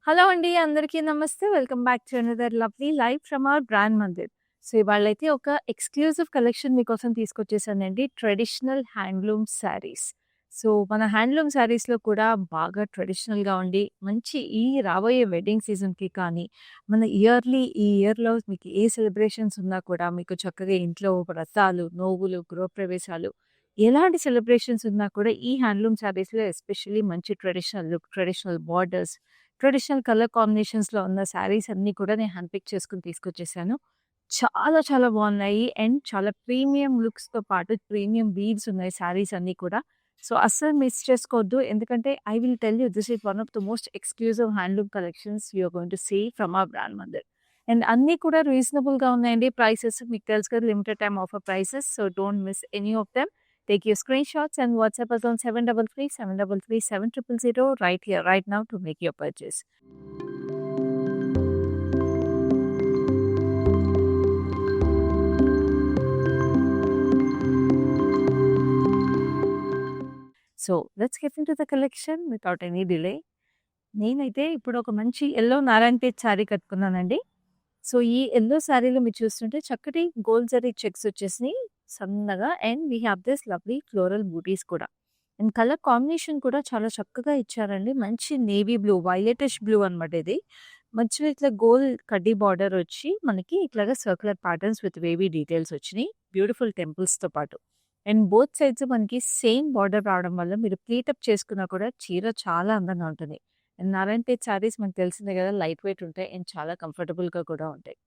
Hello అండి. అందరికీ నమస్తే. Welcome back to another lovely live from our brand Mandir. So, ఇవాళైతే ఒక ఎక్స్‌క్లూజివ్ కలెక్షన్ మీకోసం తీసుకొచ్చేసానండి. Traditional handloom saris. సో, మన హ్యాండ్లూమ్ శారీస్‌లో కూడా బాగా ట్రెడిషనల్‌గా ఉండి, మంచి ఈ రాబోయే వెడ్డింగ్ సీజన్‌కి కానీ, మన ఈ ఇయర్‌లో మీకు ఏ సెలబ్రేషన్స్ ఉన్నా కూడా మీకు చక్కగా ఇంట్లో వ్రతాలు, నోములు, గృహప్రవేశాలు ఎలాంటి సెలబ్రేషన్స్ ఉన్నా కూడా ఈ హ్యాండ్లూమ్ శారీస్‌లో ఎస్పెషల్లీ మంచి traditional look, traditional borders, traditional colour కాంబినేషన్స్‌లో ఉన్న శారీస్ అన్నీ కూడా నేను హ్యాండ్ పిక్ చేసుకొని తీసుకొచ్చేసాను. చాలా చాలా బాగున్నాయి. అండ్ చాలా ప్రీమియం లుక్స్‌తో పాటు ప్రీమియం వీవ్స్ ఉన్నాయి శారీస్ అన్నీ కూడా. సో, అస్సలు మిస్ చేసుకోవద్దు. ఎందుకంటే I will tell you this is one of the most exclusive handloom collections you are going to see from our brand Mandir. And అన్నీ కూడా రీజనబుల్‌గా ఉన్నాయండి. ప్రైసెస్ మీకు తెలుసు కదా, limited time offer prices. So, don't miss any of them. Take your screenshots and WhatsApp us on 733-733-7000 right here, right now to make your purchase. So, let's get into the collection without any delay. నేనైతే ఇప్పుడు ఒక మంచి yellow Narayanpet sari కట్టుకున్నానండి. So, ఈ yellow శారీలో మీరు చూస్తుంటే చక్కటి గోల్డ్ జరీ చెక్స్ వచ్చేసినాయి సన్నగా. And we have this lovely floral buttis కూడా. అండ్ కలర్ కాంబినేషన్ కూడా చాలా చక్కగా ఇచ్చారండి. మంచి నేవీ బ్లూ, వైలెటిష్ బ్లూ అనమాట ఇది. మధ్యలో ఇట్లా గోల్డ్ కడ్డీ బార్డర్ వచ్చి మనకి ఇట్లాగా circular patterns with wavy details వచ్చినాయి. బ్యూటిఫుల్ టెంపుల్స్‌తో పాటు. అండ్ బోత్ సైడ్స్ మనకి సేమ్ బార్డర్ రావడం వల్ల మీరు ప్లీటప్ చేసుకున్నా కూడా చీర చాలా అందంగా ఉంటుంది. అండ్ నారాయణపేట్ శారీస్ మనకు తెలిసిందే కదా, లైట్ వెయిట్ ఉంటాయి అండ్ చాలా కంఫర్టబుల్‌గా కూడా ఉంటాయి.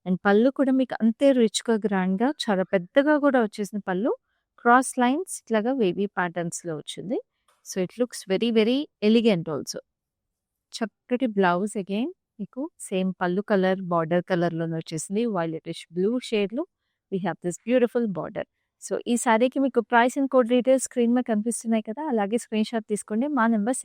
అండ్ పళ్ళు కూడా మీకు అంతే రిచ్‌గా, గ్రాండ్‌గా చాలా పెద్దగా కూడా వచ్చేసిన పళ్ళు. క్రాస్ లైన్స్ ఇట్లాగా వేవీ ప్యాటర్న్స్‌లో వచ్చింది. So, it looks very very elegant also. చక్కటి బ్లౌజ్ అగైన్ మీకు సేమ్ పళ్ళు కలర్, బార్డర్ కలర్‌లోనే వచ్చేసింది. వైలెటిష్ బ్లూ షేడ్‌లో we have this beautiful border. So, ఈ సారీకి మీకు price and code details screen మీద కనిపిస్తున్నాయి కదా, అలాగే స్క్రీన్‌షాట్ తీసుకోండి. మా నంబర్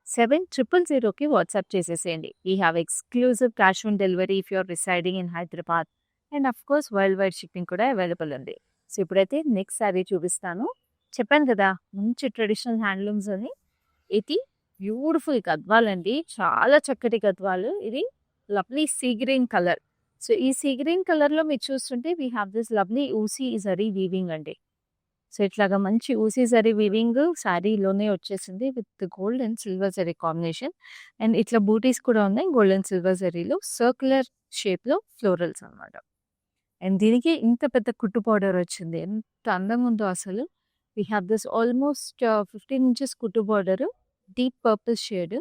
7337337000కి వాట్సాప్ చేసేసేయండి. We have exclusive cash on delivery if you are residing in Hyderabad. And of course world wide shipping కూడా అవైలబుల్ ఉంది. సో, ఇప్పుడైతే నెక్స్ట్ సారీ చూపిస్తాను. చెప్పాను కదా, మంచి ట్రెడిషనల్ హ్యాండ్లూమ్స్ అని. ఇది బ్యూటిఫుల్ గద్వాలండి. చాలా చక్కటి గద్వాలు. ఇది lovely sea green colour. So, ఈ సీ గ్రీన్ కలర్‌లో మీరు చూస్తుంటే వీ హావ్ దిస్ లవ్లీ ఊసీ జరీ వీవింగ్ అండి. సో, ఇట్లాగా మంచి ఊసీ జరీ వీవింగ్ శారీలోనే వచ్చేసింది with gold and silver zari combination. And ఇట్లా బూటీస్ కూడా ఉన్నాయి గోల్డ్ అండ్ సిల్వర్ జరీలో. సర్క్యులర్ షేప్‌లో ఫ్లోరల్స్ అనమాట. అండ్ దీనికి ఇంత పెద్ద కుట్టు బార్డర్ వచ్చింది. ఎంత అందంగా ఉందో అసలు. We have this almost 15 inches కుట్టు border. Deep purple shade.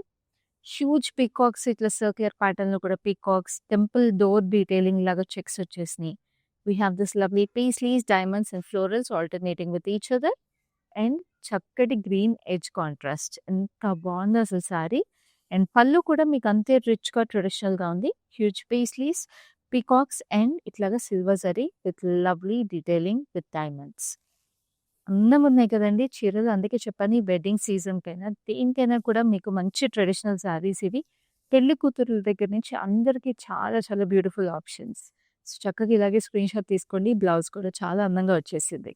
Huge peacocks ఇట్లా సర్క్యులర్ ప్యాటర్న్‌లో కూడా పీకాక్స్, టెంపుల్ డోర్ డీటెయిలింగ్ లాగా చెక్స్ వచ్చేసినాయి. We have this lovely paisleys, diamonds and florals alternating with each other. And చక్కటి గ్రీన్ ఎడ్జ్ కాంట్రాస్ట్. ఎంత బాగుందో అసలు సారీ. అండ్ పళ్ళు కూడా మీకు అంతే రిచ్‌గా ట్రెడిషనల్‌గా ఉంది. హ్యూజ్ పేస్లీస్, పీకాక్స్ అండ్ ఇట్లాగా silver zari with lovely detailing with diamonds. అందమున్నాయి కదండీ చీరలు. అందుకే చెప్పాను ఈ వెడ్డింగ్ సీజన్‌కైనా, దేనికైనా కూడా మీకు మంచి ట్రెడిషనల్ శారీస్ ఇవి. పెళ్లి కూతురుల దగ్గర నుంచి అందరికీ చాలా చాలా బ్యూటిఫుల్ ఆప్షన్స్. సో, చక్కగా ఇలాగే స్క్రీన్‌షాట్ తీసుకోండి. బ్లౌజ్ కూడా చాలా అందంగా వచ్చేసింది.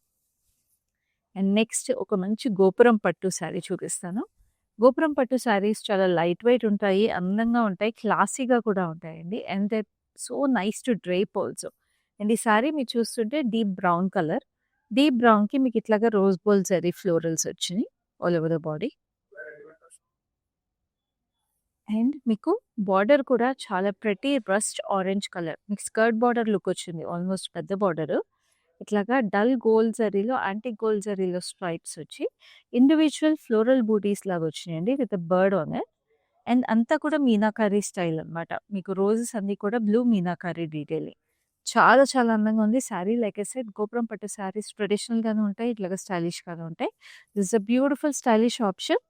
అండ్ నెక్స్ట్ ఒక మంచి గోపురం పట్టు శారీ చూపిస్తాను. గోపురం పట్టు శారీస్ చాలా లైట్ వెయిట్ ఉంటాయి, అందంగా ఉంటాయి, క్లాసీగా కూడా ఉంటాయండి. And they so nice to drape also. And ఈ శారీ మీరు చూస్తుంటే డీప్ బ్రౌన్ కలర్. డీప్ బ్రౌన్‌కి మీకు ఇట్లాగా రోజ్ గోల్డ్ జరీ ఫ్లోరల్స్ వచ్చినాయి all over the body. And మీకు బార్డర్ కూడా చాలా ప్రెటీ రస్ట్ ఆరెంజ్ కలర్. మీకు స్కర్ట్ బార్డర్ లుక్ వచ్చింది. ఆల్మోస్ట్ పెద్ద బార్డర్. ఇట్లాగా డల్ గోల్డ్ జరీలో, యాంటిక్ గోల్డ్ జరీలో స్ట్రైప్స్ వచ్చి ఇండివిడ్యువల్ ఫ్లోరల్ బూటీస్ లాగా వచ్చినాయండి with bird on it. And అంతా కూడా మీనాకారి స్టైల్ అనమాట. మీకు రోజెస్ అన్నీ కూడా బ్లూ మీనాకారి డీటెయిలింగ్. చాలా చాలా అందంగా ఉంది శారీ. లైక్ ఐ సెడ్, గోపురం పట్టు శారీస్ ట్రెడిషనల్‌గాను ఉంటాయి, ఇట్లాగా స్టైలిష్‌గాను ఉంటాయి. This is a beautiful stylish option.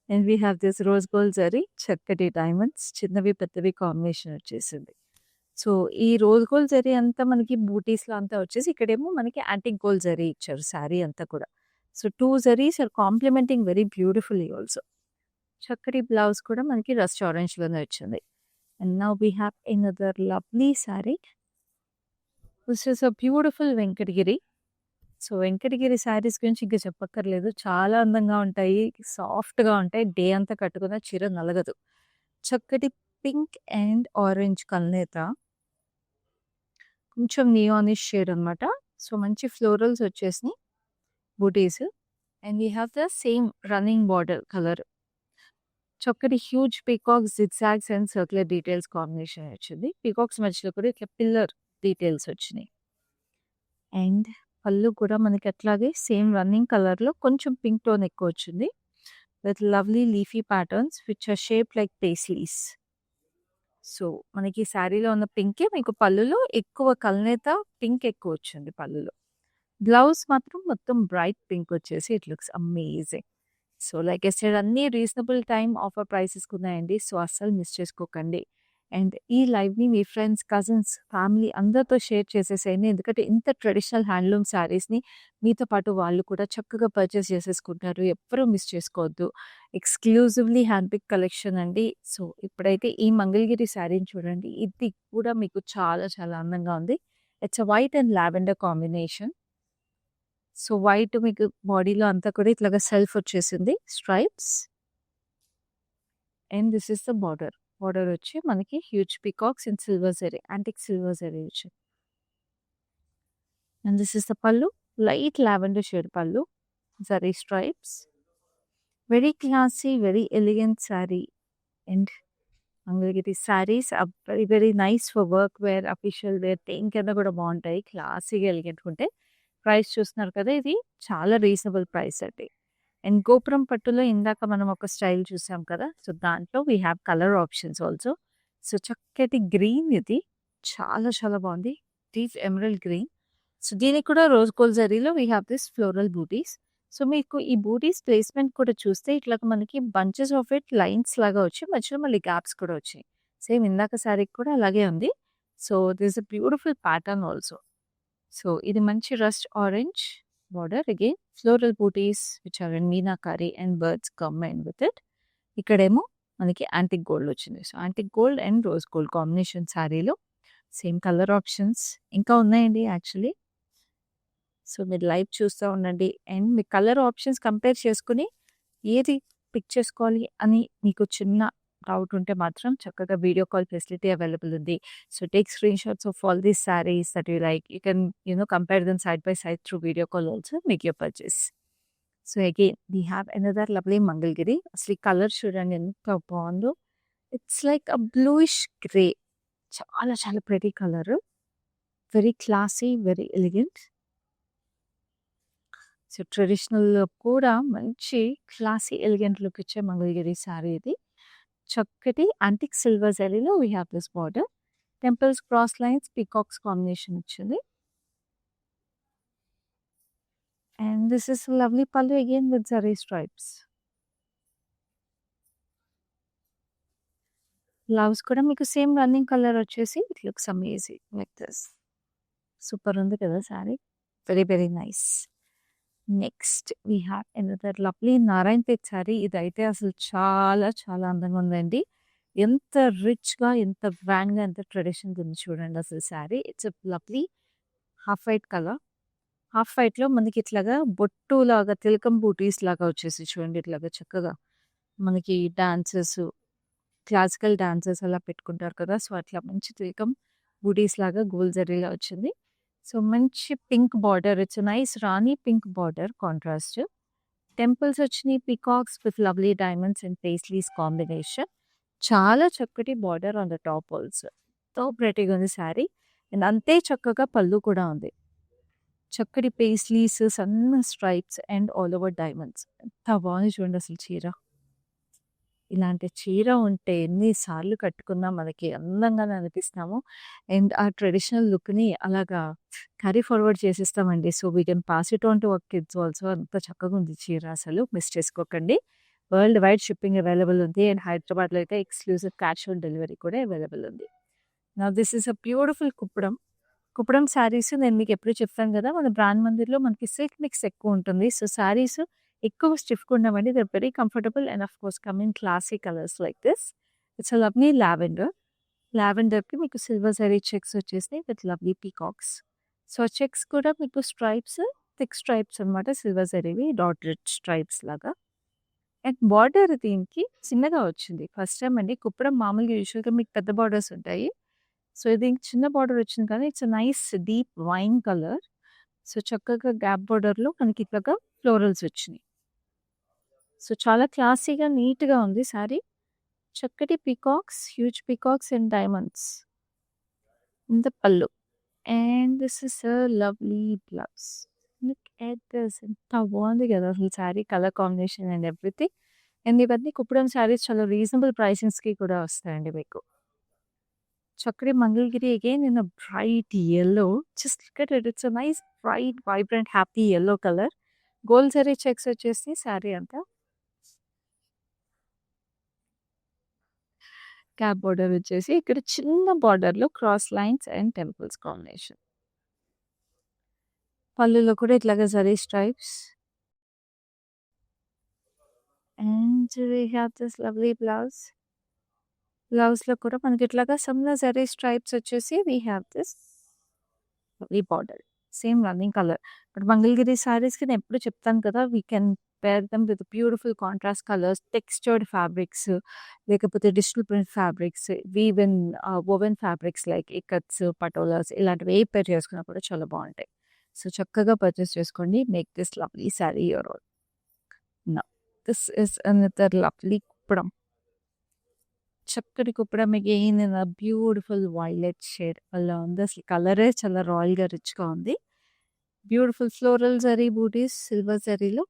And we have this rose gold zari, చక్కటి డైమండ్స్, చిన్నవి పెద్దవి కాంబినేషన్ వచ్చేసింది. సో, ఈ రోజ్ గోల్డ్ జరీ అంతా మనకి బూటీస్‌లో అంతా వచ్చేసి, ఇక్కడేమో మనకి యాంటిక్ గోల్డ్ జరీ ఇచ్చారు శారీ అంతా కూడా. So, 2 zaris are complementing very beautifully also. చక్కటి బ్లౌజ్ కూడా మనకి రస్ట్ ఆరెంజ్‌లోనే వచ్చింది. And now we have another lovely sari. This is a beautiful Venkatagiri. So, Venkatagiri saris గురించి ఇంక చెప్పక్కర్లేదు. చాలా అందంగా ఉంటాయి. సాఫ్ట్‌గా ఉంటాయి. డే అంతా కట్టుకున్న చీర నలగదు. చక్కటి పింక్ అండ్ ఆరెంజ్ కల్నేత. కొంచెం నియానిష్ షేడ్ అనమాట. సో, మంచి ఫ్లోరల్స్ వచ్చేసినాయి. Buttis. And we have the same running border colour. చక్కటి huge peacocks, zigzags and circular details combination వచ్చింది. పీకాక్స్ మధ్యలో కూడా ఇట్లా పిల్లర్ డీటెయిల్స్ వచ్చినాయి. అండ్ పళ్ళు కూడా మనకి అట్లాగే సేమ్ రన్నింగ్ కలర్‌లో కొంచెం పింక్ టోన్ ఎక్కువొచ్చింది. With lovely leafy patterns which are shaped like paisleys. So, మనకి శారీలో ఉన్న పింకే మీకు పళ్ళులో ఎక్కువ కల్నేత పింక్ ఎక్కువొచ్చింది పళ్ళులో. బ్లౌజ్ మాత్రం మొత్తం బ్రైట్ పింక్ వచ్చేసి it looks amazing. So, like I said అన్నీ రీజనబుల్ టైమ్ ఆఫర్ ప్రైసెస్‌కున్నాయండి. సో, అస్సలు మిస్ చేసుకోకండి. అండ్ ఈ లైవ్‌ని మీ ఫ్రెండ్స్, కజిన్స్, ఫ్యామిలీ అందరితో షేర్ చేసేసేయండి. ఎందుకంటే ఇంత ట్రెడిషనల్ హ్యాండ్లూమ్ శారీస్‌ని మీతో పాటు వాళ్ళు కూడా చక్కగా పర్చేస్ చేసేసుకుంటారు. ఎవ్వరూ మిస్ చేసుకోవద్దు. ఎక్స్‌క్లూజివ్‌లీ హ్యాండ్ పిక్ కలెక్షన్ అండి. సో, ఇప్పుడైతే ఈ మంగళగిరి శారీని చూడండి. ఇది కూడా మీకు చాలా చాలా అందంగా ఉంది. It's a white and lavender combination. So, white మీకు బాడీలో అంతా కూడా ఇట్లాగా సెల్ఫ్ వచ్చేసింది. Stripes. And this is the border. Border వచ్చి మనకి huge peacocks in silver zari, antique silver zari వచ్చింది. And this is the pallu. Light lavender shade pallu. Zari stripes. Very classy, very elegant sari. And Mangalagiri saris are very very nice for work wear, official wear, దేనికైనా కూడా బాగుంటాయి. క్లాసీగా ఎలిగెంట్‌గా ఉంటాయి. Price చూస్తున్నారు కదా! ఇది చాలా రీజనబుల్ ప్రైస్ అండి. అండ్ గోపురం పట్టులో ఇందాక మనం ఒక స్టైల్ చూసాం కదా! సో, దాంట్లో we have colour options also. So, చక్కటి గ్రీన్ ఇది. చాలా చాలా బాగుంది. Deep emerald green. సో, దీనికి కూడా రోజ్ గోల్డ్ జరీలో we have this floral buttis. So, మీకు ఈ బూటీస్ ప్లేస్‌మెంట్ కూడా చూస్తే ఇట్లాగ మనకి బంచెస్ ఆఫ్ ఇట్ లైన్స్ లాగా వచ్చి మధ్యలో మళ్ళీ గ్యాప్స్ కూడా వచ్చాయి. సేమ్ ఇందాక శారీకి కూడా అలాగే ఉంది. So, this a beautiful pattern also. So, ఇది మంచి rust orange border. Again floral butis which are in meenakari and birds combined with it. ఇక్కడేమో మనకి యాంటిక్ గోల్డ్ వచ్చింది. So, antique gold and rose gold combination శారీలో సేమ్ కలర్ ఆప్షన్స్ ఇంకా ఉన్నాయండి actually. So, మీరు live చూస్తూ ఉండండి. అండ్ మీ కలర్ ఆప్షన్స్ కంపేర్ చేసుకొని ఏది పిక్ చేసుకోవాలి అని మీకు చిన్న డౌట్ ఉంటే మాత్రం చక్కగా వీడియో కాల్ ఫెసిలిటీ అవైలబుల్ ఉంది. So, take screenshots of all these saris that you like. You can compare them side by side through video call also make your purchase. So, again we have another lovely Mangalagiri. అసలు ఈ colour చూడండి ఎంత బాగుందో. It's like a bluish grey. చాలా చాలా pretty colour. Very classy, very elegant. So, ట్రెడిషనల్‌లో కూడా మంచి క్లాసీ, ఎలిగెంట్ లుక్ ఇచ్చే మంగళగిరి శారీ ఇది. చక్కటి యాంటిక్ సిల్వర్ జరీలో we have this border. Temples, cross lines, peacocks combination వచ్చింది. And this is lovely pallu again with zari stripes. Blouse కూడా మీకు సేమ్ రన్నింగ్ కలర్ వచ్చేసి it looks amazing like this. Super ఉంది కదా sari. Very very nice. Next we have another lovely Narayanpet sari. ఇదైతే అసలు చాలా చాలా అందంగా ఉందండి. ఎంత రిచ్‌గా, ఎంత గ్రాండ్‌గా, ఎంత ట్రెడిషనల్‌గా ఉంది చూడండి అసలు sari. It's a lovely half white colour. Half వైట్‌లో మనకి ఇట్లాగా బొట్టులాగా తిలకం బూటీస్ లాగా వచ్చేసి చూడండి ఇట్లాగా చక్కగా మనకి డాన్సెస్, క్లాసికల్ డాన్సెస్ అలా పెట్టుకుంటారు కదా! సో, అట్లా మంచి తిలకం బూటీస్ లాగా గోల్డ్ జరీలో వచ్చింది. సో, మంచి pink border. It's nice rani pink border contrast. Temples వచ్చినాయి. Peacocks with lovely diamonds and paisleys combination. చాలా చక్కటి border on the top also. ఎంతో ప్రెటీగా ఉంది శారీ. అండ్ అంతే చక్కగా పళ్ళు కూడా ఉంది. చక్కటి పేస్లీస్, సన్న stripes and all over diamonds. ఎంత బాగుంది చూడండి అసలు చీర. ఇలాంటి చీర ఉంటే ఎన్ని సార్లు కట్టుకున్నా మనకి అందంగానే అనిపిస్తాము. అండ్ ఆ ట్రెడిషనల్ లుక్‌ని అలాగా క్యారీ ఫార్వర్డ్ చేసేస్తామండి. So, we can pass it on to our kids also. అంత చక్కగా ఉంది చీర అసలు మిస్ చేసుకోకండి. వరల్డ్ వైడ్ షిప్పింగ్ అవైలబుల్ ఉంది. అండ్ హైదరాబాద్‌లో అయితే ఎక్స్‌క్లూజివ్ క్యాష్ ఆన్ డెలివరీ కూడా అవైలబుల్ ఉంది. Now this is a beautiful Kuppadam. Kuppadam saris నేను మీకు ఎప్పుడూ చెప్తాను కదా! మన బ్రాండ్ మందిర్‌లో మనకి సిల్క్ మిక్స్ ఎక్కువ ఉంటుంది. సో, శారీస్ ఎక్కువ స్టిఫ్‌గా ఉండవండి. They are very comfortable and of course come in classy colours like this. It's a lovely lavender. లావెండర్‌కి మీకు సిల్వర్ జరీ చెక్స్ వచ్చేసినాయి with lovely peacocks. So, checks కూడా మీకు స్ట్రైప్స్ థిక్ స్ట్రైప్స్ అనమాట. సిల్వర్ జరీవి డాటెడ్ స్ట్రైప్స్ లాగా. అండ్ బార్డర్ దీనికి చిన్నగా వచ్చింది. ఫస్ట్ టైమ్ అండి. కుప్పడం మామూలుగా యూజువల్‌గా మీకు పెద్ద బార్డర్స్ ఉంటాయి. సో, దీనికి చిన్న బార్డర్ వచ్చింది కానీ it's a nice deep wine colour. So, చక్కగా గ్యాప్ బార్డర్‌లో మనకి ఇట్లాగా ఫ్లోరల్స్ వచ్చినాయి. సో, చాలా క్లాసీగా, నీట్‌గా ఉంది శారీ. చక్కటి peacocks, huge peacocks and diamonds in the pallu. And this is a lovely blouse. Look at this, ఎంత బాగుంది కదా అసలు sari colour combination and everything. And ఇవన్నీ కుప్పడం శారీస్ చాలా రీజనబుల్ ప్రైసింగ్స్‌కి కూడా వస్తాయండి మీకు. చక్కటి Mangalagiri again in a bright yellow. Just look at it. It's a nice bright vibrant happy yellow colour. Gold zari checks వచ్చేసి శారీ అంతా. క్యాప్ బార్డర్ వచ్చేసి ఇక్కడ చిన్న బార్డర్‌లో cross lines and temples combination. పళ్ళులో కూడా ఇట్లాగా zari stripes. And we have this lovely blouse. బ్లౌజ్‌లో కూడా మనకి ఇట్లాగా సన్న జరీ స్ట్రైప్స్ వచ్చేసి we have this lovely border. Same running colour. ఇప్పుడు మంగళగిరి శారీస్‌కి నేను ఎప్పుడు చెప్తాను కదా! We can pair them with beautiful contrast colours, textured fabrics, లేకపోతే digital print fabrics, woven fabrics like ikats, patolas ఇలాంటివి ఏ పేర్ చేసుకున్నా కూడా చాలా బావుంటాయి. సో, చక్కగా పర్చేస్ చేసుకోండి. Make this lovely sari your own. Now this is another lovely Kuppadam. చక్కటి Kuppadam again in a beautiful violet shade అలా ఉంది. అసలు కలరే చాలా రాయల్‌గా రిచ్‌గా ఉంది. Beautiful floral zari butis silver జరీలో.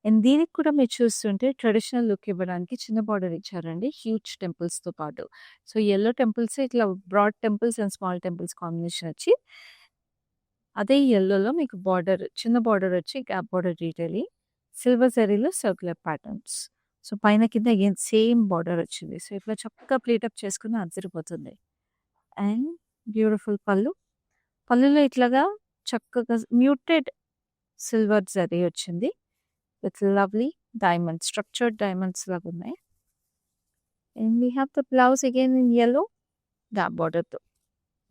అండ్ దీనికి కూడా మీరు చూస్తుంటే ట్రెడిషనల్ లుక్ ఇవ్వడానికి చిన్న బార్డర్ ఇచ్చారండి. హ్యూజ్ టెంపుల్స్‌తో పాటు. సో, యెల్లో టెంపుల్స్ ఇట్లా broad temples and small temples combination వచ్చి, అదే యెల్లోలో మీకు బార్డర్ చిన్న బార్డర్ వచ్చి గ్యాప్ బార్డర్ డీటెయిలింగ్. సిల్వర్ జరీలో సర్క్యులర్ ప్యాటర్న్స్. సో, పైన కింద అగైన్ సేమ్ బార్డర్ వచ్చింది. సో, ఇట్లా చక్కగా ప్లీటప్ చేసుకుని అదిరిపోతుంది. అండ్ బ్యూటిఫుల్ పళ్ళు. పళ్ళులో ఇట్లాగా చక్కగా మ్యూటెడ్ సిల్వర్ జరీ వచ్చింది. With lovely diamonds, structured diamonds లాగా ఉన్నాయి. And we have the blouse again in yellow gap బార్డర్‌తో.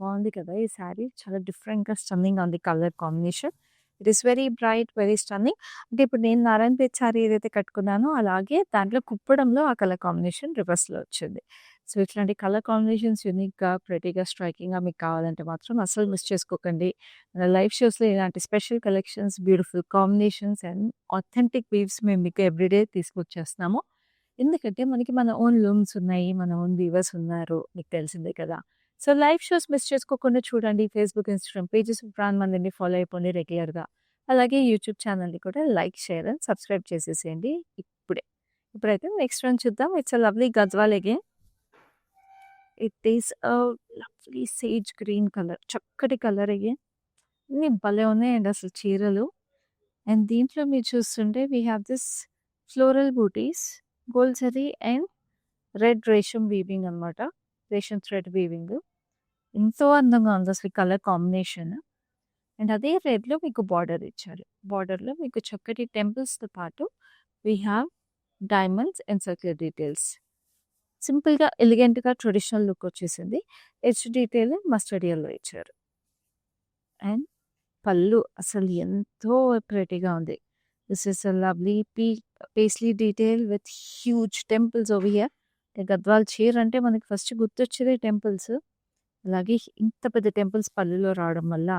బాగుంది కదా! ఈ శారీ చాలా డిఫరెంట్‌గా స్టన్నింగ్‌గా ఉంది colour combination. It is very bright, very stunning. అంటే ఇప్పుడు నేను నారాయణపేట్ శారీ ఏదైతే కట్టుకున్నానో అలాగే దాంట్లో కుప్పడంలో ఆ కలర్ కాంబినేషన్ రివర్స్‌లో వచ్చింది. సో, ఇట్లాంటి కలర్ కాంబినేషన్స్ యూనిక్‌గా, ప్రెటీగా, స్ట్రైకింగ్‌గా మీకు కావాలంటే మాత్రం అస్సలు మిస్ చేసుకోకండి. మన లైవ్ షోస్‌లో ఇలాంటి special collections, beautiful combinations and authentic weaves మేము మీకు ఎవ్రీడే తీసుకొచ్చేస్తున్నాము. ఎందుకంటే మనకి మన ఓన్ లూమ్స్ ఉన్నాయి. మన ఓన్ వీవర్స్ ఉన్నారు. మీకు తెలిసిందే కదా! సో, లైవ్ షోస్ మిస్ చేసుకోకుండా చూడండి. ఫేస్‌బుక్, ఇన్‌స్టాగ్రామ్ పేజెస్ బ్రాండ్ మందిని ఫాలో అయిపోండి రెగ్యులర్‌గా. అలాగే యూట్యూబ్ ఛానల్‌ని కూడా లైక్, షేర్ అండ్ సబ్స్క్రైబ్ చేసేసేయండి ఇప్పుడే. ఇప్పుడైతే నెక్స్ట్ వన్ చూద్దాం. It's a lovely Gadwal again. It is a lovely sage green colour. చక్కటి కలర్ అగైన్. అన్నీ భలే ఉన్నాయండి అసలు చీరలు. అండ్ దీంట్లో మీరు చూస్తుంటే we have this floral butis, gold zari and red resham weaving అనమాట. Resham thread weaving. ఎంతో అందంగా ఉంది అసలు కలర్ కాంబినేషన్. అండ్ అదే రెడ్‌లో మీకు బార్డర్ ఇచ్చారు. బార్డర్‌లో మీకు చక్కటి టెంపుల్స్‌తో పాటు we have diamonds and circular details. సింపుల్‌గా, ఎలిగెంట్‌గా ట్రెడిషనల్ లుక్ వచ్చేసింది. ఎడ్జ్ డీటెయిల్ మస్టర్డ్ యెల్లో ఇచ్చారు. అండ్ పళ్ళు అసలు ఎంతో ప్రెటీగా ఉంది. This is a lovely paisley detail with huge temples over here. Gadwal చీర అంటే మనకి ఫస్ట్ గుర్తొచ్చేదే టెంపుల్స్. అలాగే ఇంత పెద్ద టెంపుల్స్ పళ్ళులో రావడం వల్ల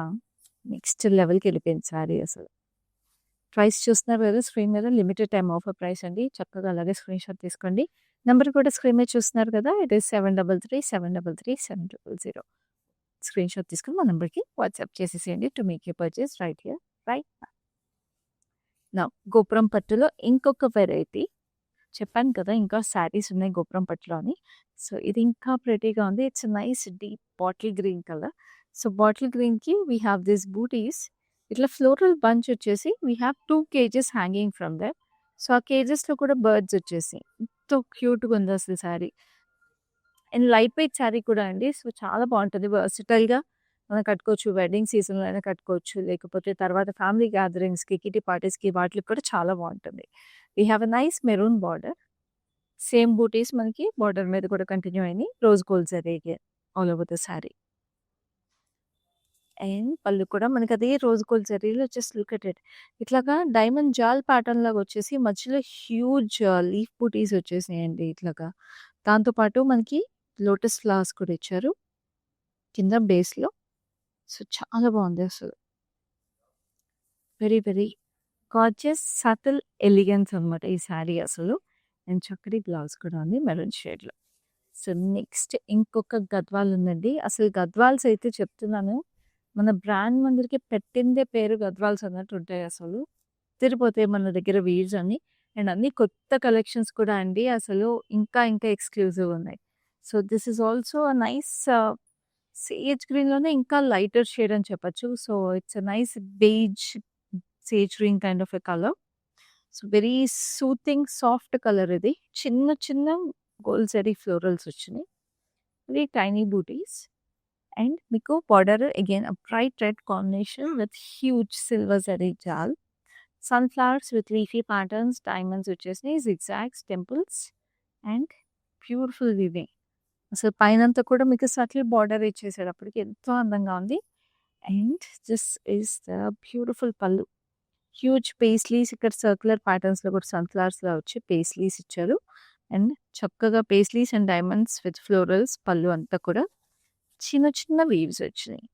నెక్స్ట్ లెవెల్‌కి వెళ్ళిపోయింది శారీ అసలు. ప్రైస్ చూస్తున్నారు కదా స్క్రీన్ మీద, లిమిటెడ్ టైమ్ ఆఫర్ ప్రైస్ అండి. చక్కగా అలాగే స్క్రీన్‌షాట్ తీసుకోండి. నంబర్ కూడా స్క్రీన్ మీద చూస్తున్నారు కదా! It is 7337337000. స్క్రీన్‌షాట్ తీసుకొని మా నంబర్‌కి వాట్సాప్ చేసేసేయండి to make your purchase right here right now. గోపురం పట్టులో ఇంకొక వెరైటీ. చెప్పాను కదా! ఇంకా శారీస్ ఉన్నాయి గోపురం పట్టులో అని. సో, ఇది ఇంకా ప్రెటీగా ఉంది. It's nice deep bottle green colour. So, bottle గ్రీన్‌కి వీ హ్యావ్ దిస్ బూటీస్. ఇట్లా ఫ్లోరల్ బంచ్ వచ్చేసి we have 2 cages hanging from there. So, ఆ కేజెస్‌లో కూడా బర్డ్స్ వచ్చేసాయి. ఎంతో క్యూట్‌గా ఉంది అసలు sari. And light weight sari కూడా అండి. సో, చాలా బావుంటది. వర్సటైల్‌గా మనం కట్టుకోవచ్చు. వెడ్డింగ్ సీజన్‌లో అయినా కట్టుకోవచ్చు. లేకపోతే తర్వాత ఫ్యామిలీ గ్యాదరింగ్స్‌కి, కిటీ పార్టీస్‌కి వాటిలకి కూడా చాలా బావుంటుంది. We have a nice maroon border. Same butis మనకి బార్డర్ మీద కూడా కంటిన్యూ అయినాయి. Rose gold zari again all over the sari. And pallu కూడా మనకి అదే రోజ్ గోల్డ్ జరీలో జస్ట్ లుక్ ఎట్ ఇట్. ఇట్లాగా డైమండ్ జాల్ ప్యాటర్న్ లాగా వచ్చేసి మధ్యలో హ్యూజ్ లీఫ్ బూటీస్ వచ్చేసినాయండి ఇట్లాగా. దాంతో పాటు మనకి లోటస్ ఫ్లవర్స్ కూడా ఇచ్చారు కింద బేస్‌లో. సో, చాలా బాగుంది అసలు. Very very gorgeous subtle elegance అనమాట ఈ శారీ అసలు. అండ్ చక్కటి బ్లౌజ్ కూడా ఉంది మెరూన్ షేడ్‌లో. సో, నెక్స్ట్ ఇంకొక గద్వాల్ ఉందండి. అసలు గద్వాల్స్ అయితే చెప్తున్నాను, మన బ్రాండ్ ముందరికి పెట్టిందే పేరు గద్వాల్స్ అన్నట్టు ఉంటాయి అసలు. తిరిగిపోతాయి మన దగ్గర వీవ్స్ అన్ని. అండ్ అన్ని కొత్త కలెక్షన్స్ కూడా అండి. అసలు ఇంకా ఇంకా ఎక్స్‌క్లూజివ్ ఉన్నాయి. So, this is also a nice sage గ్రీన్‌లోనే ఇంకా లైటర్ షేడ్ అని చెప్పొచ్చు. So, it's a nice beige sage green kind of a colour. So, very soothing soft colour ఇది. చిన్న చిన్న గోల్డ్ జరీ ఫ్లోరల్స్ వచ్చినాయి. Very tiny butis. అండ్ మీకు border again bright red combination with huge silver zari jaal. Sunflowers with leafy patterns, diamonds వచ్చేసినాయి, zigzags, temples and beautiful weaving. అసలు పైనంతా కూడా మీకు సటిల్ బార్డర్ ఇచ్చేసేటప్పటికి ఎంతో అందంగా ఉంది. And this is the beautiful పళ్ళు. హ్యూజ్ పేస్లీస్ ఇక్కడ సర్క్యులర్ ప్యాటర్న్స్‌లో కూడా సన్‌ఫ్లవర్స్‌లా వచ్చి పేస్లీస్ ఇచ్చారు. అండ్ చక్కగా paisleys and diamonds with florals పళ్ళు అంతా కూడా చిన్న చిన్న వీవ్స్ వచ్చినాయి.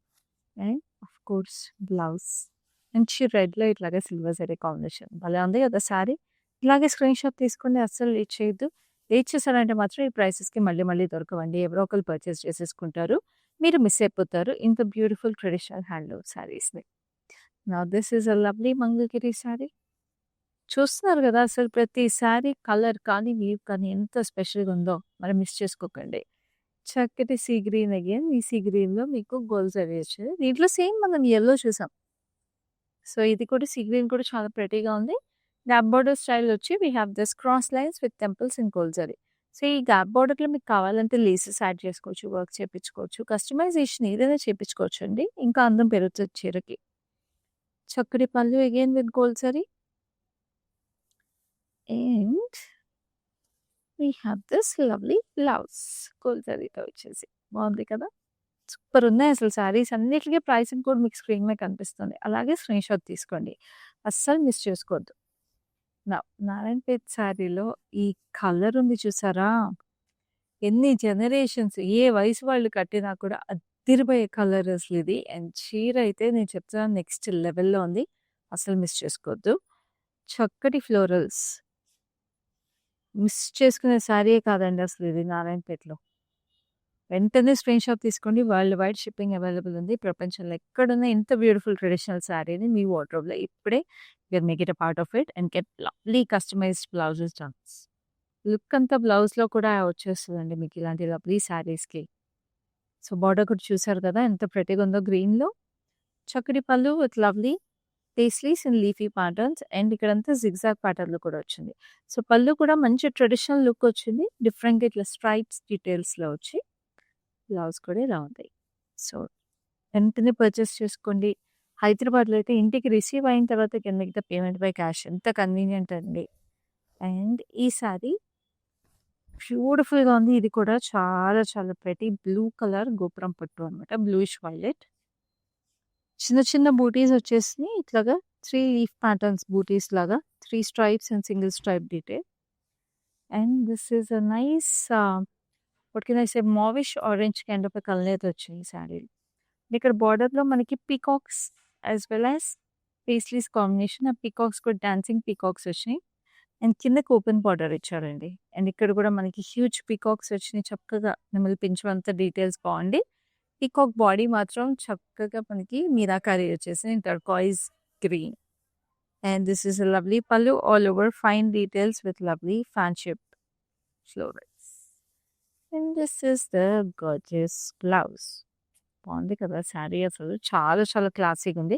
అండ్ ఆఫ్ కోర్స్ బ్లౌజ్ మంచి రెడ్‌లో ఇట్లాగా సిల్వర్ జరీ కాంబినేషన్ భలే ఉంది కదా శారీ. ఇలాగే స్క్రీన్‌షాట్ తీసుకోండి. అస్సలు లేట్ చేయొద్దు. లేట్ చేశారంటే మాత్రం ఈ ప్రైసెస్‌కి మళ్ళీ మళ్ళీ దొరకవండి. ఎవరో ఒకళ్ళు పర్చేస్ చేసేసుకుంటారు. మీరు మిస్ అయిపోతారు ఇంత బ్యూటిఫుల్ ట్రెడిషనల్ హ్యాండ్లూమ్ శారీస్‌ని. Now this is a lovely Mangalagiri sari. చూస్తున్నారు కదా! అసలు ప్రతి శారీ కలర్ కానీ, వీవ్ కానీ ఎంత స్పెషల్‌గా ఉందో మరి మిస్ చేసుకోకండి. చక్కటి సీ గ్రీన్ అగైన్. ఈ సీ గ్రీన్‌లో మీకు గోల్డ్ జరీ వచ్చింది. దీంట్లో సేమ్ మనం యెల్లో చూసాం. సో, ఇది కూడా సీ గ్రీన్ కూడా చాలా ప్రెటీగా ఉంది. గ్యాప్ బోర్డర్ స్టైల్ వచ్చి we have this cross lines with temples in gold zari. So, ఈ గ్యాప్ బోర్డర్‌లో మీకు కావాలంటే లేసెస్ యాడ్ చేసుకోవచ్చు, వర్క్ చేపించుకోవచ్చు, కస్టమైజేషన్ ఏదైనా చేపించుకోవచ్చండి. ఇంకా అందం పెరుగుతది చీరకి. చక్కటి పళ్ళు again with gold zari. And we have this lovely blouse gold జరీతో వచ్చేసి. బాగుంది కదా! సూపర్ ఉన్నాయి అసలు శారీస్ అన్నిటికి ప్రైసింగ్ కూడా మీకు స్క్రీన్ మీద కనిపిస్తుంది. అలాగే స్క్రీన్‌షాట్ తీసుకోండి. అస్సలు మిస్ చేసుకోవద్దు. నారాయణపేట్ శారీలో ఈ కలర్ ఉంది చూసారా? ఎన్ని జనరేషన్స్ ఏ వయసు వాళ్ళు కట్టినా కూడా అద్దిరిపోయే కలర్ అసలిది. అండ్ చీర అయితే నేను చెప్తున్నాను నెక్స్ట్ లెవెల్‌లో ఉంది. అసలు మిస్ చేసుకోవద్దు. చక్కటి ఫ్లోరల్స్. మిస్ చేసుకునే శారీయే కాదండి అసలు ఇది నారాయణపేటలో. వెంటనే స్క్రీన్‌షాట్ తీసుకోండి. వరల్డ్ వైడ్ షిప్పింగ్ అవైలబుల్ ఉంది. ప్రపంచంలో ఎక్కడున్న ఇంత బ్యూటిఫుల్ ట్రెడిషనల్ శారీని మీ వార్డ్‌రోబ్‌లో ఇప్పుడే you can make it a part of it and get lovely customised blouses done. Look అంతా బ్లౌజ్‌లో కూడా వచ్చేస్తదండి మీకు ఇలాంటి లవ్లీ శారీస్‌కి. సో, బార్డర్ కూడా చూసారు కదా! ఎంత ప్రెటీగా ఉందో గ్రీన్‌లో. చక్కటి పళ్ళు with lovely paisleys and leafy patterns and ఇక్కడంతా జిగ్‌జాగ్ ప్యాటర్న్‌లో కూడా వచ్చింది. సో, పళ్ళు కూడా మంచి ట్రెడిషనల్ లుక్ వచ్చింది. డిఫరెంట్‌గా ఇట్లా స్ట్రైప్స్ డీటెయిల్స్‌లో వచ్చి బ్లౌజ్ కూడా ఇలా ఉంది. సో, వెంటనే పర్చేస్ చేసుకోండి. హైదరాబాద్‌లో అయితే ఇంటికి రిసీవ్ అయిన తర్వాత can make the payment by cash. ఎంత కన్వీనియంట్ అండి. అండ్ ఈ సారీ బ్యూటిఫుల్‌గా ఉంది. ఇది కూడా చాలా చాలా ప్రెటీ బ్లూ కలర్ గోపురం పట్టు అనమాట. Bluish violet. చిన్న చిన్న బూటీస్ వచ్చేసినాయి. ఇట్లాగా 3 లీఫ్ ప్యాటర్న్స్ బూటీస్ లాగా 3 stripes and single stripe detail. And this is a nice what can I say mauvish orange kind of a colour అయితే వచ్చింది ఈ శారీలో. ఇక్కడ బార్డర్‌లో మనకి peacocks as well as paisleys combination. ఆ పీకాక్స్ కూడా డాన్సింగ్ పీకాక్స్ వచ్చినాయి. అండ్ కిందకి ఓపెన్ బార్డర్ ఇచ్చారండి. అండ్ ఇక్కడ కూడా మనకి హ్యూజ్ పీకాక్స్ వచ్చినాయి. చక్కగా నెమలి పించమంత డీటెయిల్స్ బాగుండి. పీకాక్ బాడీ మాత్రం చక్కగా మనకి మీనాకారి వచ్చేసింది in turquoise green. And this is a lovely pallu all over fine details with lovely fanship florals. And this is the gorgeous blouse. బాగుంది కదా! శారీ అసలు చాలా చాలా క్లాసీగా ఉంది.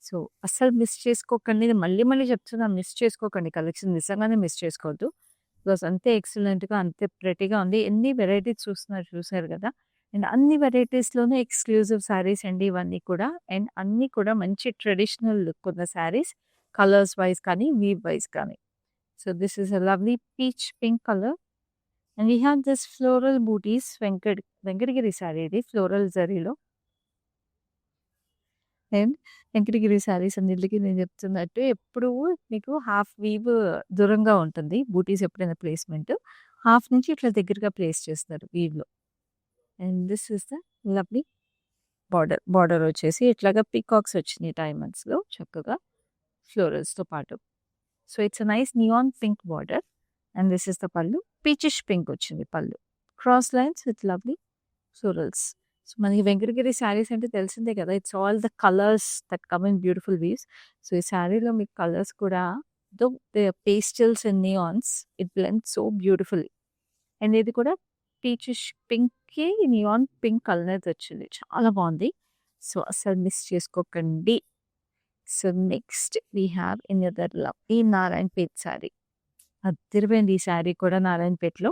సో, అస్సలు మిస్ చేసుకోకండి. నేను మళ్ళీ మళ్ళీ చెప్తున్నా మిస్ చేసుకోకండి కలెక్షన్ నిజంగానే మిస్ చేసుకోవద్దు. బికాస్ అంతే ఎక్సలెంట్‌గా అంతే ప్రెటీగా ఉంది. ఎన్ని వెరైటీస్ చూసారు కదా! అండ్ అన్ని వెరైటీస్‌లోనే ఎక్స్‌క్లూజివ్ శారీస్ అండి ఇవన్నీ కూడా. అండ్ అన్నీ కూడా మంచి ట్రెడిషనల్ లుక్ ఉన్న శారీస్. కలర్స్ వైస్ కానీ, వీవ్ వైస్ కానీ. So, this is a lovely peach pink colour. And we have this floral butis Venkatagiri sari ఇది ఫ్లోరల్ జరీలో. అండ్ వెంకటగిరి శారీస్ అన్నిటికి నేను చెప్తున్నట్టు ఎప్పుడు మీకు హాఫ్ వీవ్ దూరంగా ఉంటుంది. బూటీస్ ఎప్పుడైనా ప్లేస్‌మెంట్. హాఫ్ నుంచి ఇట్లా దగ్గరగా ప్లేస్ చేస్తారు వీవ్‌లో. And this is the lovely border. Border వచ్చేసి ఇట్లాగా పీకాక్స్ వచ్చినాయి డైమండ్స్‌లో చక్కగా ఫ్లోరల్స్‌తో పాటు. So, it's a nice neon pink border and this is the pallu. Peachish pink వచ్చింది pallu. Cross lines with lovely florals. So, మనకి వెంకటగిరి శారీస్ అంటే తెలిసిందే కదా! It's all the colours that come in beautiful weaves. So, ఈ శారీలో మీకు కలర్స్ కూడా though they pastels and neons it blends so beautifully. And ఇది కూడా పీచిష్ పింక్‌కి నియాన్ పింక్ కలర్ వచ్చింది. చాలా బావుంది. సో, అస్సలు మిస్ చేసుకోకండి. So, next we have another lovely Narayanpet sari. అదిరిపోయింది ఈ శారీ కూడా నారాయణపేటలో.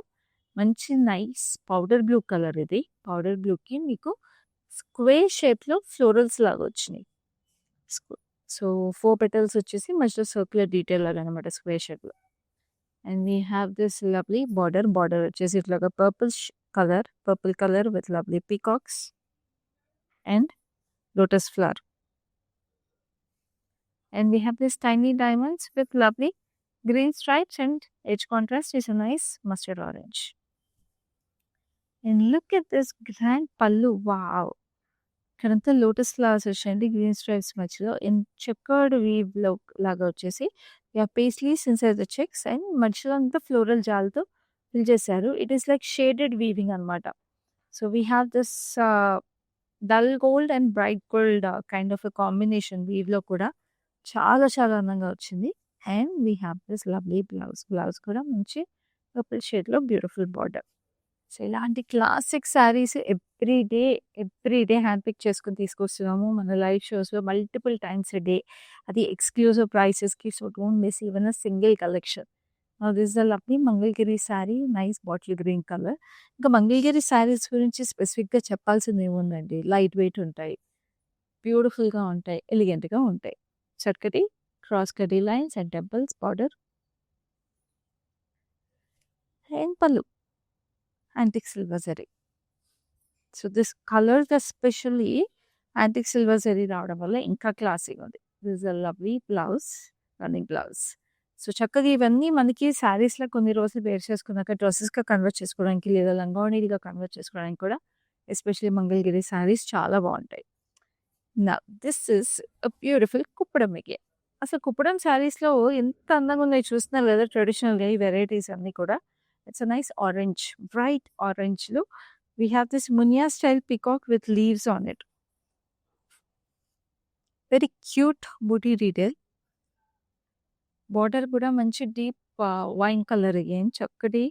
మంచి నైస్ పౌడర్ బ్లూ కలర్ ఇది. పౌడర్ బ్లూకి మీకు స్క్వేర్ షేప్‌లో ఫ్లోరల్స్ లాగా వచ్చినాయి. సో, 4 పెటల్స్ వచ్చేసి మధ్యలో సర్క్యులర్ డీటెయిల్ లాగా అనమాట స్క్వేర్ షేప్‌లో. And we have this lovely border. Border వచ్చేసి ఇట్లాగా purple colour with lovely peacocks and lotus flower. And we have this tiny diamonds with lovely green stripes and edge contrast is a nice mustard orange. And look at this grand pallu. Wow. ఇక్కడంతా lotus flowers వచ్చాయండి green stripes మధ్యలో. In checkered వీవ్‌లో లాగా వచ్చేసి paisleys inside the checks and మధ్యలో అంతా floral జాల్‌తో fill చేశారు. It is like shaded weaving అనమాట. So, we have this dull gold and bright gold kind of a combination వీవ్‌లో కూడా చాలా చాలా అందంగా వచ్చింది. And we have this lovely blouse. Blouse కూడా మంచి పర్పుల్ షేడ్‌లో బ్యూటిఫుల్ బార్డర్. సో, ఇలాంటి classic saris every day hand pick చేసుకొని తీసుకొస్తున్నాము. మన లైవ్ షోస్‌లో మల్టిపుల్ టైమ్స్ ఎ డే. అది ఎక్స్‌క్లూజివ్ ప్రైసెస్‌కి. So, don't miss even a single collection. This is the lovely Mangalagiri sari. Nice bottle green colour. ఇంకా మంగళగిరి శారీస్ గురించి స్పెసిఫిక్‌గా చెప్పాల్సింది ఏముందండి. లైట్ వెయిట్ ఉంటాయి. బ్యూటిఫుల్‌గా ఉంటాయి. ఎలిగెంట్‌గా ఉంటాయి. చక్కటి క్రాస్ కటీ lines and temples border and pallu antique silver zari. So, this colours especially antique silver zari రావడం వల్ల ఇంకా క్లాసీగా ఉంది. This is a lovely blouse, running blouse. So, చక్కగా ఇవన్నీ మనకి శారీస్‌లో కొన్ని రోజులు వేర్ చేసుకున్నాక డ్రెసెస్‌గా కన్వర్ట్ చేసుకోవడానికి లేదా లంగావోణీలుగా కన్వర్ట్ చేసుకోవడానికి కూడా ఎస్పెషల్లీ మంగళగిరి శారీస్ చాలా బావుంటాయి. Now this is a beautiful Kuppadam again. అసలు కుప్పడం శారీస్‌లో ఎంత అందంగా ఉన్నాయో చూస్తున్నారు కదా! ట్రెడిషనల్‌గా ఈ వెరైటీస్ అన్నీ కూడా. It's a nice orange, bright ఆరెంజ్‌లో we have this munia style peacock with leaves on it. Very cute buti detail. Border కూడా మంచి డీప్ వైన్ కలర్ అగైన్ చక్కటి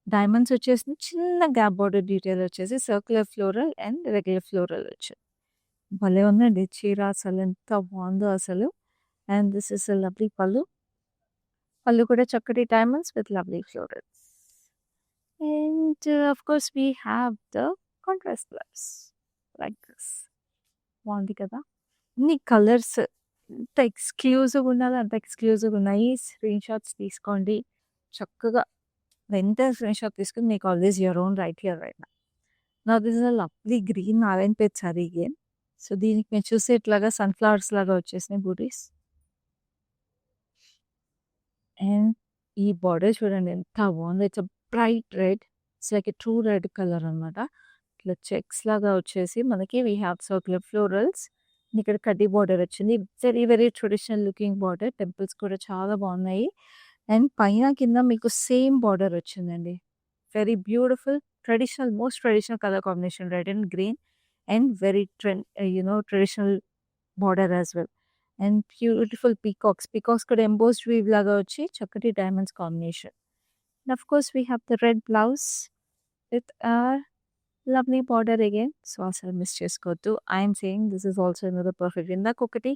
డైమండ్స్ వచ్చేసింది. చిన్న గ్యాప్ బార్డర్ డీటెయిల్ వచ్చేసి circular floral and regular floral వచ్చింది. భలే ఉందండి చీర అసలు ఎంత బాగుందో అసలు. And this is a lovely pallu. Pallu కూడా చక్కటి diamonds with lovely florals. And of course we have the contrast colours like this. బాగుంది కదా! ఇన్ని కలర్స్ ఎంత ఎక్స్‌క్లూజివ్‌గా ఉండాలో అంత ఎక్స్‌క్లూజివ్‌గా ఉన్నాయి. స్క్రీన్ షాట్స్ తీసుకోండి. చక్కగా వెంటనే స్క్రీన్ షాట్ తీసుకొని మీకు always your own right here right now. Now this is a lovely green Narayanpet sorry again. So, దీనికి మీరు చూస్తే ఇట్లాగా సన్‌ఫ్లవర్స్ లాగా వచ్చేసినాయి బూటీస్. అండ్ ఈ బార్డర్ చూడండి ఎంత బాగుందో. It's a bright red. It's like a true red colour అనమాట. ఇట్లా చెక్స్ లాగా వచ్చేసి మనకి వి హ్యావ్ సర్క్యులర్ ఫ్లోరల్స్. ఇక్కడ కడ్డీ బార్డర్ వచ్చింది. Very very traditional looking border. Temples కూడా చాలా బాగున్నాయి. అండ్ పైన కింద మీకు సేమ్ బార్డర్ వచ్చిందండి. Very beautiful traditional most traditional colour combination red and green and very traditional border as well. And beautiful peacocks. Peacocks కూడా ఎంబోస్డ్ వీవ్ లాగా వచ్చి చక్కటి diamonds combination. And of course we have the red blouse with lovely border again. So, అసలు miss చేసుకోవద్దు. I'm saying this is also another perfect. ఇందాక ఒకటి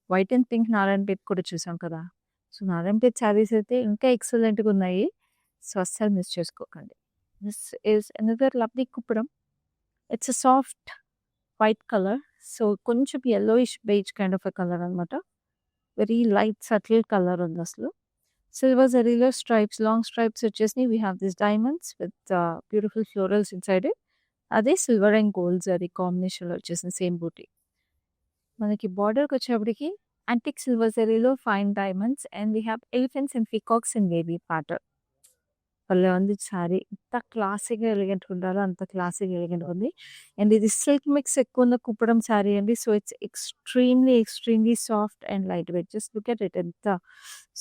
white and pink Narayanpet కూడా చూసాం కదా! సో, నారాయణపేట్ శారీస్ అయితే ఇంకా ఎక్సలెంట్‌గా ఉన్నాయి. సో, అస్సలు మిస్ చేసుకోకండి. This is another lovely Kuppadam. It's a soft white colour. So, కొంచెం yellowish beige kind of a colour అనమాట. వెరీ లైట్ సటిల్ కలర్ ఉంది అసలు. సిల్వర్ జరీలో స్ట్రైప్స్ లాంగ్ స్ట్రైప్స్ వచ్చేసినాయి. We have this diamonds with beautiful florals inside it. అదే silver and gold zari కాంబినేషన్‌లో వచ్చేసింది same buti. మనకి బార్డర్‌కొచ్చేటప్పటికి యాంటిక్ సిల్వర్ జరీలో fine diamonds and we have elephants and peacocks in wavy pattern. భలే ఉంది సారీ. ఎంత క్లాసీ‌గా, ఎలిగెంట్‌గా ఉండాలో అంత క్లాసీ‌గా, ఎలిగెంట్‌గా ఉంది. అండ్ ఇది సిల్క్ మిక్స్ ఎక్కువున్న కుప్పడం సారీ అండి. So, it's extremely soft and light wait. Just look at it ఎంత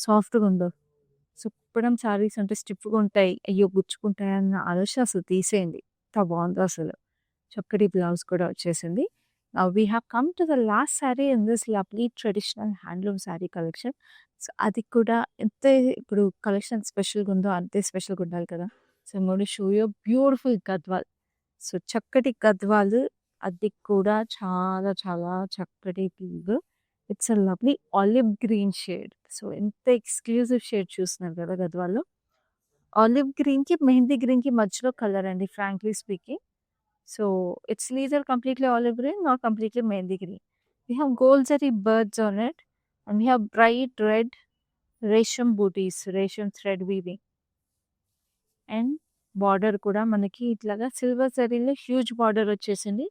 సాఫ్ట్‌గా ఉందో. సో, కుప్పడం సారీస్ అంటే స్టిఫ్‌గా ఉంటాయి. అయ్యో! గుచ్చుకుంటాయన్న ఆలోచన అసలు తీసేయండి. ఎంత బావుందో అసలు. చక్కటి బ్లౌజ్ కూడా వచ్చేసింది. Now we have come to the last sari in this lovely traditional handloom sari collection. So, అది కూడా ఎంతే ఇప్పుడు కలెక్షన్ స్పెషల్‌గా ఉందో అంతే స్పెషల్‌గా ఉండాలి కదా! So, I'm going to show you beautiful Gadwal. So, చక్కటి గద్వాల్ అది కూడా చాలా చాలా చక్కటి Pig. It's a lovely olive green shade. So, ఎంత ఎక్స్‌క్లూజివ్ షేడ్ చూస్తున్నారు కదా గద్వాల్‌లో. ఆలివ్ గ్రీన్‌కి, మెహందీ గ్రీన్‌కి మధ్యలో కలర్ అండి frankly speaking. So it's neither completely olive green nor completely mehndi green. We have gold zari birds on it, and we have bright red resham butis, resham thread weaving. And border కూడా మనకి ఇట్లాగా silver జరీలో huge border వచ్చేసింది.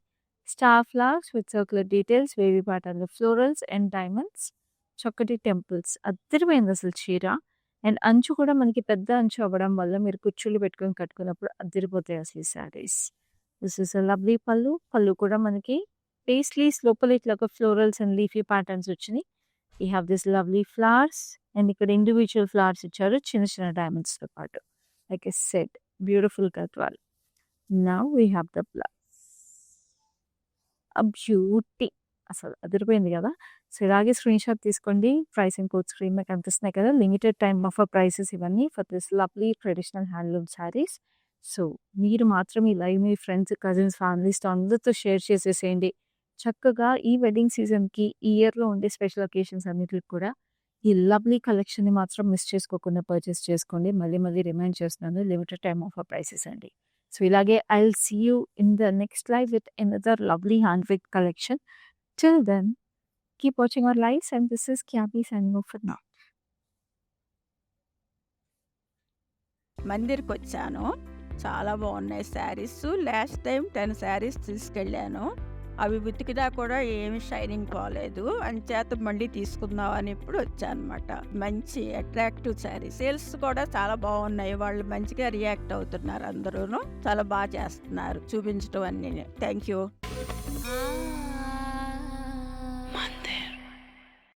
Star flowers with circular details, wavy ప్యాటర్న్‌లో florals and diamonds, చక్కటి temples. అద్దరిపోయింది అసలు చీర. అండ్ అంచు కూడా మనకి పెద్ద అంచు అవ్వడం వల్ల మీరు కుచ్చుళ్ళు పెట్టుకొని కట్టుకున్నప్పుడు అద్దరిపోతాయి అసలు ఈ saris. This is a lovely pallu. Pallu కూడా మనకి పేస్లీస్ లోపల ఇట్లాగా ఫ్లోరల్స్ అండ్ లీఫీ ప్యాటర్న్స్ వచ్చినాయి. We have this lovely flowers and ఇక్కడ ఇండివిడ్యువల్ ఫ్లవర్స్ ఇచ్చారు చిన్న చిన్న డైమండ్స్‌తో పాటు. Like I said beautiful Gadwal. Now we have the blouse. A beauty. అసలు అదిరిపోయింది గదా! సో, ఇలాగే స్క్రీన్‌షాట్ తీసుకోండి. ప్రైస్ అండ్ కోడ్ స్క్రీన్ మీద కనిపిస్తున్నాయి కదా! లిమిటెడ్ టైమ్ ఆఫర్ ప్రైసెస్ ఇవన్నీ for this lovely traditional handloom saris. So, మీరు మాత్రం ఈ లైవ్ మీ ఫ్రెండ్స్, కజిన్స్, ఫ్యామిలీస్‌తో అందరితో షేర్ చేసేసేయండి. చక్కగా ఈ వెడ్డింగ్ సీజన్‌కి, ఈ ఇయర్‌లో ఉండే స్పెషల్ అకేషన్స్ అన్నిటికి కూడా ఈ లవ్లీ కలెక్షన్‌ని మాత్రం మిస్ చేసుకోకుండా పర్చేస్ చేసుకోండి. మళ్ళీ మళ్ళీ రిమైండ్ చేస్తున్నాను. లిమిటెడ్ టైమ్ ఆఫర్ ప్రైసెస్ అండి. సో, ఇలాగే I will see you in the next live with another lovely handmade collection. Till then, keep watching our lives, and this is Kyabi signing off for now. మందిర్‌కొచ్చాను. చాలా బాగున్నాయి saris. Last time 10 saris తీసుకెళ్ళాను. అవి ఉతికినా కూడా ఏమి shining పోలేదు. అంచేత మళ్ళీ తీసుకుందాం అని ఇప్పుడు వచ్చానమాట. మంచి అట్రాక్టివ్ శారీ. సేల్స్ కూడా చాలా బాగున్నాయి. వాళ్ళు మంచిగా రియాక్ట్ అవుతున్నారు అందరూను. చాలా బాగా చేస్తున్నారు చూపించడం అన్నీ. Thank you.